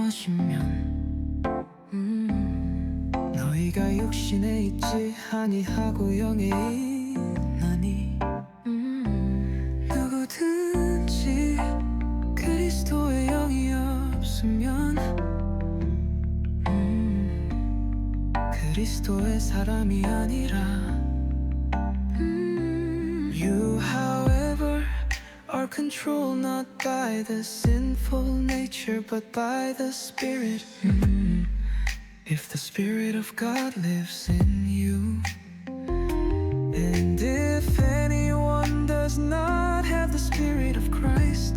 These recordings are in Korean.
거하시면 너희가 육신에 있지 아니하고 영에 있나니 누구든지 그리스도의 영이 없으면 그리스도의 사람이 아니라 You however are controlled not by the sinful nature but by the Spirit. If the Spirit of God lives in you, and if anyone does not have the Spirit of Christ,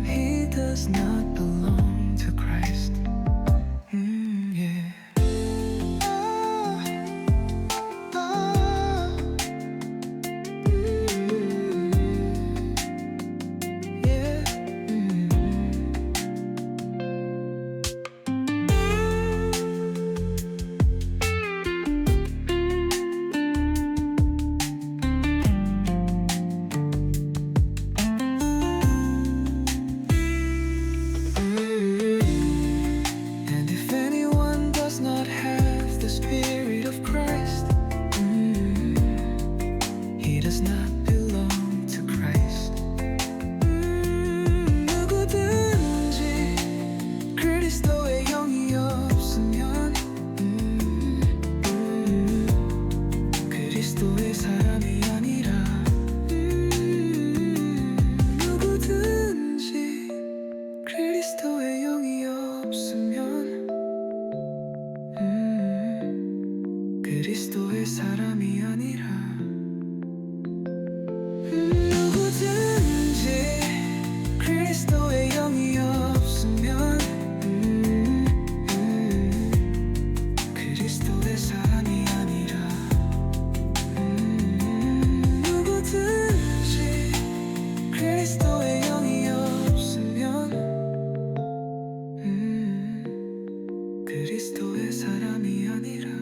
he does not belong to Christ. Yeah. And if anyone does not have the Spirit of Christ, he does not belong to Christ. 누구든지 그리스도의 영이 없으면 그리스도의 사람이 아니라 누구든지 그리스도의 영이 없으면 그리스도의 사람이 아니라 누구든지 그리스도의 영이 없으면 그리스도의 사람이 아니라 누구든지 그리스도의 영이 없으면 그리스도의 사람이 아니라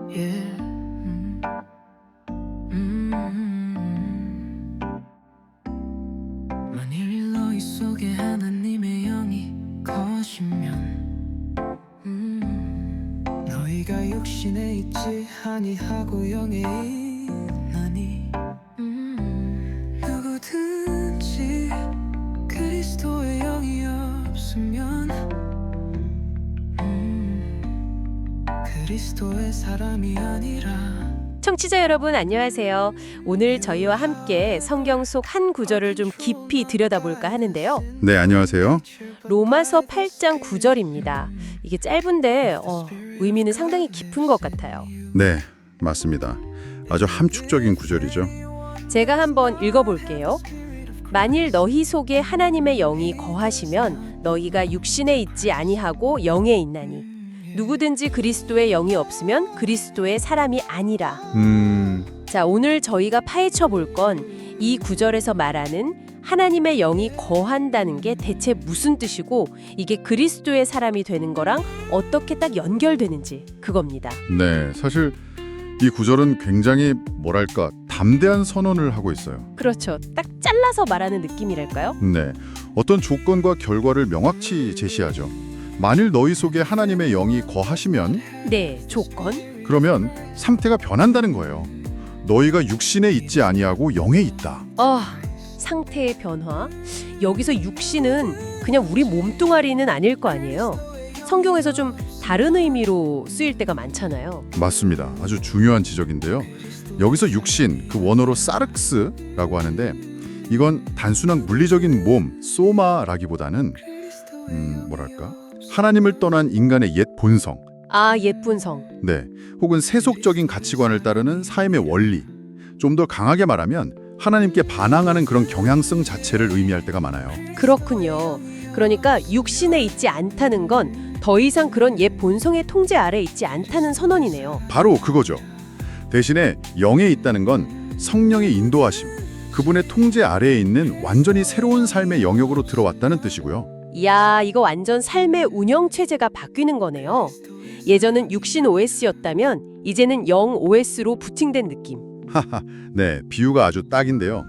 Yeah. 만일 너희 속에 하나님의 영이 거하시면 너희가 육신에 있지 아니하고 영에 있나니 누구든지 그리스도의 영이 없으면 그리스도의 사람이 아니라 청취자 여러분 안녕하세요. 오늘 저희와 함께 성경 속 한 구절을 좀 깊이 들여다볼까 하는데요. 네, 안녕하세요. 로마서 8장 9절입니다. 이게 짧은데 의미는 상당히 깊은 것 같아요. 네, 맞습니다. 아주 함축적인 구절이죠. 제가 한번 읽어볼게요. 만일 너희 속에 하나님의 영이 거하시면 너희가 육신에 있지 아니하고 영에 있나니 누구든지 그리스도의 영이 없으면 그리스도의 사람이 아니라. 자, 오늘 저희가 파헤쳐 볼 건 이 구절에서 말하는 하나님의 영이 거한다는 게 대체 무슨 뜻이고 이게 그리스도의 사람이 되는 거랑 어떻게 딱 연결되는지 그겁니다. 네, 사실 이 구절은 굉장히 뭐랄까 담대한 선언을 하고 있어요. 그렇죠. 딱 잘라서 말하는 느낌이랄까요? 네, 어떤 조건과 결과를 명확히 제시하죠. 만일 너희 속에 하나님의 영이 거하시면 네, 조건. 그러면 상태가 변한다는 거예요. 너희가 육신에 있지 아니하고 영에 있다. 상태의 변화. 여기서 육신은 그냥 우리 몸뚱아리는 아닐 거 아니에요. 성경에서 좀 다른 의미로 쓰일 때가 많잖아요. 맞습니다. 아주 중요한 지적인데요. 여기서 육신, 그 원어로 사르크스라고 하는데 이건 단순한 물리적인 몸, 소마라기보다는 뭐랄까 하나님을 떠난 인간의 옛 본성, 아, 옛분성. 네, 혹은 세속적인 가치관을 따르는 삶의 원리. 좀 더 강하게 말하면 하나님께 반항하는 그런 경향성 자체를 의미할 때가 많아요. 그렇군요. 그러니까 육신에 있지 않다는 건 더 이상 그런 옛 본성의 통제 아래 있지 않다는 선언이네요. 바로 그거죠. 대신에 영에 있다는 건 성령의 인도하심, 그분의 통제 아래에 있는 완전히 새로운 삶의 영역으로 들어왔다는 뜻이고요. 이야, 이거 완전 삶의 운영 체제가 바뀌는 거네요. 예전은 육신 OS였다면 이제는 영 OS로 부팅된 느낌. 하하, 네, 비유가 아주 딱인데요.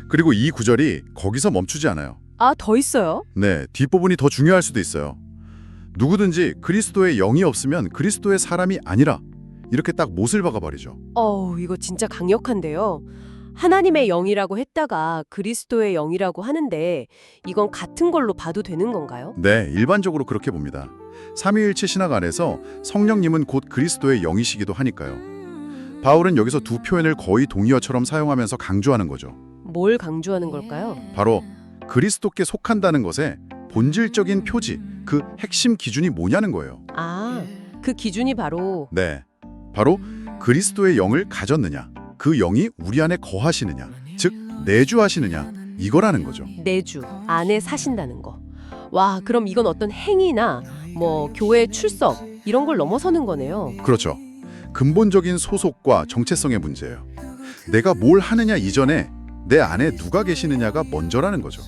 그리고 이 구절이 거기서 멈추지 않아요. 아, 더 있어요? 네, 뒷부분이 더 중요할 수도 있어요. 누구든지 그리스도의 영이 없으면 그리스도의 사람이 아니라 이렇게 딱 못을 박아버리죠. 이거 진짜 강력한데요. 하나님의 영이라고 했다가 그리스도의 영이라고 하는데 이건 같은 걸로 봐도 되는 건가요? 네, 일반적으로 그렇게 봅니다. 삼위일체 신학 안에서 성령님은 곧 그리스도의 영이시기도 하니까요. 바울은 여기서 두 표현을 거의 동의어처럼 사용하면서 강조하는 거죠. 뭘 강조하는 걸까요? 바로 그리스도께 속한다는 것의 본질적인 표지, 그 핵심 기준이 뭐냐는 거예요. 아, 그 기준이 바로 네, 바로 그리스도의 영을 가졌느냐, 그 영이 우리 안에 거하시느냐, 즉 내주하시느냐, 이거라는 거죠. 내주, 안에 사신다는 거. 와, 그럼 이건 어떤 행위나 교회 출석 이런 걸 넘어서는 거네요. 그렇죠. 근본적인 소속과 정체성의 문제예요. 내가 뭘 하느냐 이전에 내 안에 누가 계시느냐가 먼저라는 거죠.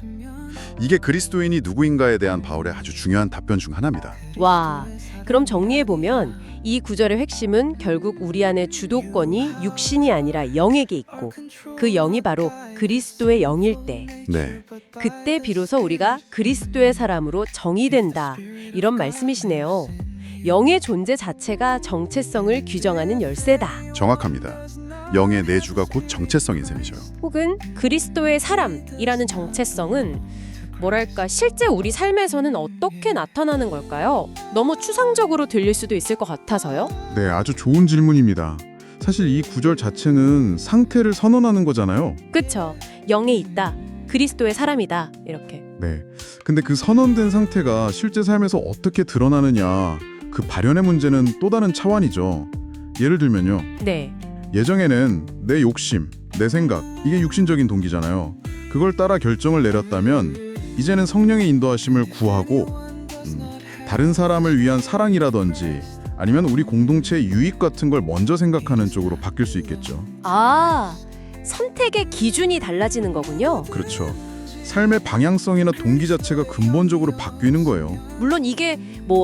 이게 그리스도인이 누구인가에 대한 바울의 아주 중요한 답변 중 하나입니다. 와, 그럼 정리해보면 이 구절의 핵심은 결국 우리 안에 주도권이 육신이 아니라 영에게 있고 그 영이 바로 그리스도의 영일 때 네, 그때 비로소 우리가 그리스도의 사람으로 정의된다 이런 말씀이시네요. 영의 존재 자체가 정체성을 규정하는 열쇠다. 정확합니다. 영의 내주가 곧 정체성인 셈이죠. 혹은 그리스도의 사람이라는 정체성은 뭐랄까 실제 우리 삶에서는 어떻게 나타나는 걸까요? 너무 추상적으로 들릴 수도 있을 것 같아서요. 네, 아주 좋은 질문입니다. 사실 이 구절 자체는 상태를 선언하는 거잖아요. 그쵸? 영에 있다. 그리스도의 사람이다. 이렇게. 네. 근데 그 선언된 상태가 실제 삶에서 어떻게 드러나느냐, 그 발현의 문제는 또 다른 차원이죠. 예를 들면요. 네. 예정에는 내 욕심, 내 생각, 이게 육신적인 동기잖아요. 그걸 따라 결정을 내렸다면 이제는 성령의 인도하심을 구하고 다른 사람을 위한 사랑이라든지 아니면 우리 공동체의 유익 같은 걸 먼저 생각하는 쪽으로 바뀔 수 있겠죠. 아, 선택의 기준이 달라지는 거군요. 그렇죠. 삶의 방향성이나 동기 자체가 근본적으로 바뀌는 거예요. 물론 이게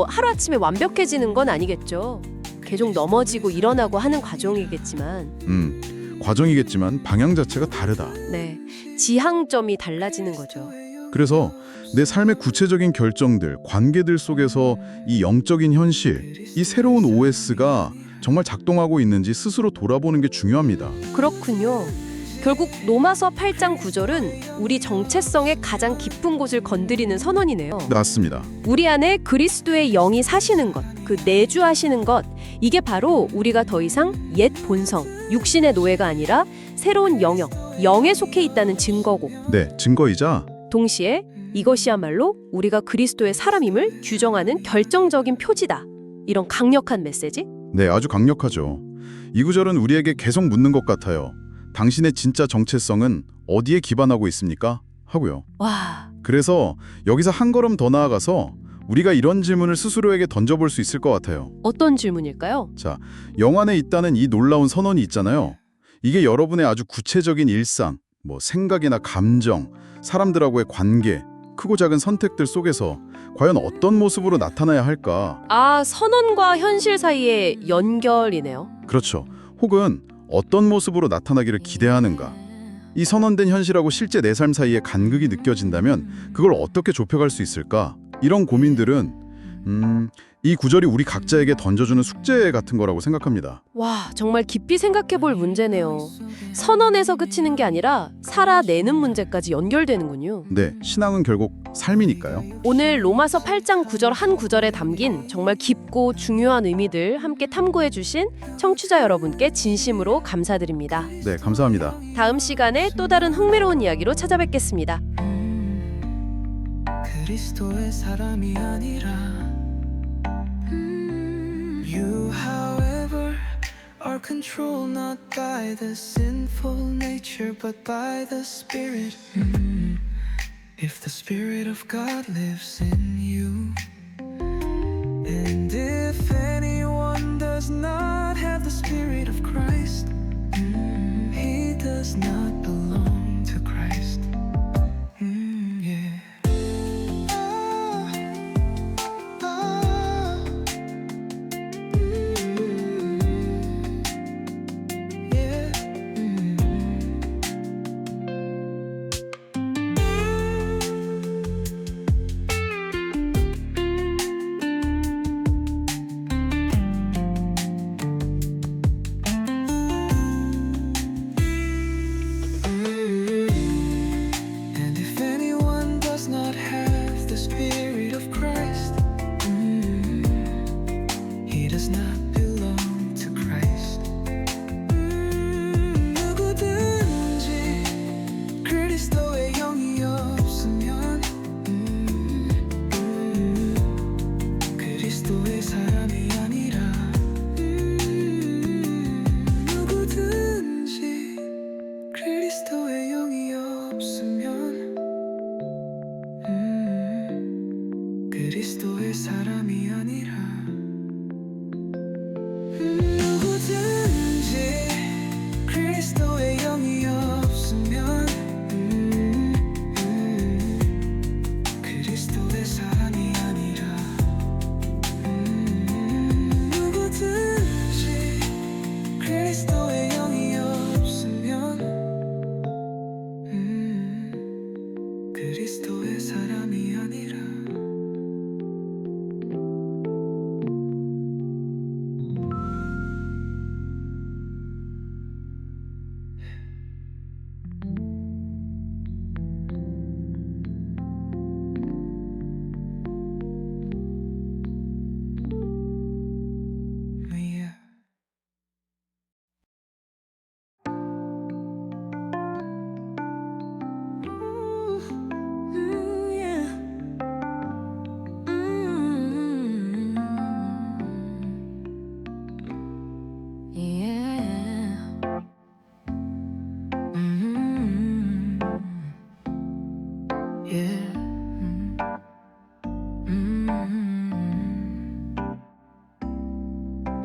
하루아침에 완벽해지는 건 아니겠죠. 계속 넘어지고 일어나고 하는 과정이겠지만 과정이겠지만 방향 자체가 다르다. 네, 지향점이 달라지는 거죠. 그래서 내 삶의 구체적인 결정들, 관계들 속에서 이 영적인 현실, 이 새로운 OS가 정말 작동하고 있는지 스스로 돌아보는 게 중요합니다. 그렇군요. 결국 로마서 8장 9절은 우리 정체성의 가장 깊은 곳을 건드리는 선언이네요. 맞습니다. 우리 안에 그리스도의 영이 사시는 것, 그 내주하시는 것, 이게 바로 우리가 더 이상 옛 본성, 육신의 노예가 아니라 새로운 영역, 영에 속해 있다는 증거고 네, 증거이자 동시에 이것이야말로 우리가 그리스도의 사람임을 규정하는 결정적인 표지다. 이런 강력한 메시지? 네, 아주 강력하죠. 이 구절은 우리에게 계속 묻는 것 같아요. 당신의 진짜 정체성은 어디에 기반하고 있습니까? 하고요. 와, 그래서 여기서 한 걸음 더 나아가서 우리가 이런 질문을 스스로에게 던져볼 수 있을 것 같아요. 어떤 질문일까요? 자, 영 안에 있다는 이 놀라운 선언이 있잖아요. 이게 여러분의 아주 구체적인 일상, 생각이나 감정, 사람들하고의 관계, 크고 작은 선택들 속에서 과연 어떤 모습으로 나타나야 할까? 아, 선언과 현실 사이의 연결이네요. 그렇죠. 혹은 어떤 모습으로 나타나기를 기대하는가? 이 선언된 현실하고 실제 내 삶 사이에 간극이 느껴진다면 그걸 어떻게 좁혀갈 수 있을까? 이런 고민들은 이 구절이 우리 각자에게 던져주는 숙제 같은 거라고 생각합니다. 와, 정말 깊이 생각해볼 문제네요. 선언에서 그치는 게 아니라 살아내는 문제까지 연결되는군요. 네, 신앙은 결국 삶이니까요. 오늘 로마서 8장 9절 한 구절에 담긴 정말 깊고 중요한 의미들 함께 탐구해 주신 청취자 여러분께 진심으로 감사드립니다. 네, 감사합니다. 다음 시간에 또 다른 흥미로운 이야기로 찾아뵙겠습니다. 그리스도의 사람이 아니라 controlled not by the sinful nature, but by the Spirit. If the Spirit of God lives in you, and if anyone does not have the Spirit of Christ, he does not belong to Christ. Yeah. Yeah. And if anyone does not have the Spirit of Christ, he does not belong to Christ. 누구든지 그리스도의 영이 없으면 그리스도의 사람이 아니라. 누구든지 그리스도의 영이 없으면 그리스도의 사람이 아니라. 누구든지 그리스도의 영이 없으면 그리스도의 사람이 아니라. 누구든지 그리스도의 영이 없으면 그리스도의 사람이 아니라. Yeah.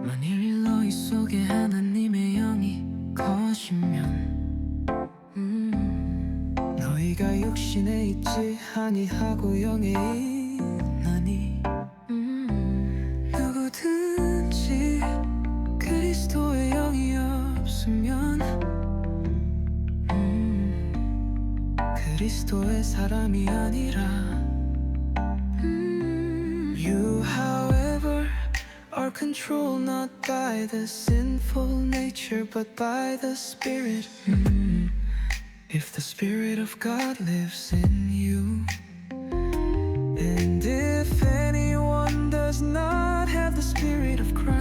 만일 너희 속에 하나님의 영이 거하시면 너희가 육신에 있지 아니하고 영에 있나니. 누구든지 그리스도의 영이 없으면 그리스도의 사람이 아니라. You, however, are controlled not by the sinful nature, but by the Spirit. If the Spirit of God lives in you, and if anyone does not have the Spirit of Christ,